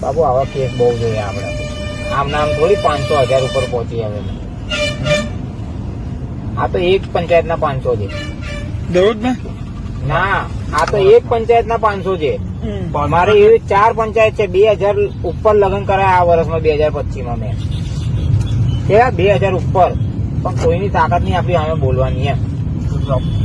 બાબુ આવા કેસ બહુ જોઈએ આપણે. આમ નામ થોડી 500,000 ઉપર પહોંચી આવે. આ તો એક પંચાયતના 500 છે દરરોજ ના, આ તો એક પંચાયતના 500 છે. મારે એવી 4 પંચાયત છે. 2000 ઉપર લગ્ન કરાયા આ વર્ષમાં 2025 મેં. કેવા 2000 ઉપર, પણ કોઈની તાકાત નહીં આપણી સામે બોલવાની એમ.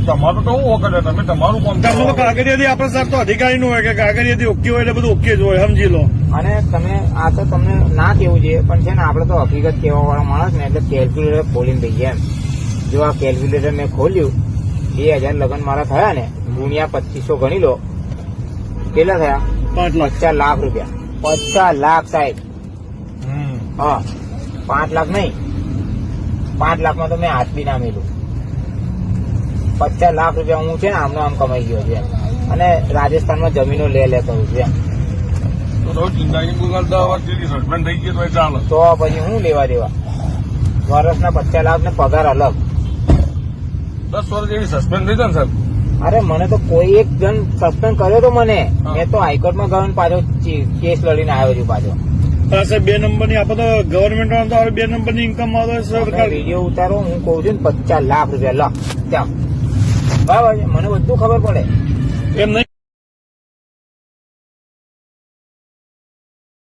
તમારું તો હું વખત તમે તમારું કામ કરો. કાગળિયાથી આપણે સાહેબ તો અધિકારી નું હોય કે કાગળિયાથી ઓકે હોય એટલે બધું ઓકે જ હોય, સમજી લો. અને તમે આ તો તમને ના કેવું જોઈએ, પણ છે ને આપડે તો હકીકત કહેવા વાળા માણસ ને, એટલે કેલ્ક્યુલેટર ખોલીને દઈએ એમ. જો આ કેલ્ક્યુલેટર મેં ખોલ્યું, 2000 લગ્ન મારા થયા ને, ગુણ્યા 2500 ગણી લો, કેટલા થયા? 5 લાખ. 50 લાખ રૂપિયા. 50 લાખ સાહેબ. હા, 5 લાખ નહીં, 5 લાખમાં તો મેં હાથ બી ના મેલું. 50 લાખ રૂપિયા હું છે ને આમનો આમ કમાઈ ગયો છે. અને રાજસ્થાનમાં જમીનો લે કરું છું એમ. તો પછી હું લેવા દેવા? વર્ષના 50 લાખ ને પગાર અલગ. 10 વર્ષ જેવી સસ્પેન્ડ થઈ જાય ને સાહેબ. અરે મને તો કોઈ એક જણ સસ્પેન્ડ કર્યો તો મને. મેં તો હાઈકોર્ટમાં ગયો ને પાછો કેસ લડીને આવ્યો છું પાછો. સાહેબ 2 નંબરની આપડે તો ગવર્મેન્ટ તો 2 નંબરની ઇન્કમ આવે સરકાર. વિડીયો ઉતારો, હું કઉ છું ને 50 લાખ રૂપિયા લખ ત્યાં બરાબર છે. મને બધું ખબર પડે એમ નહીં.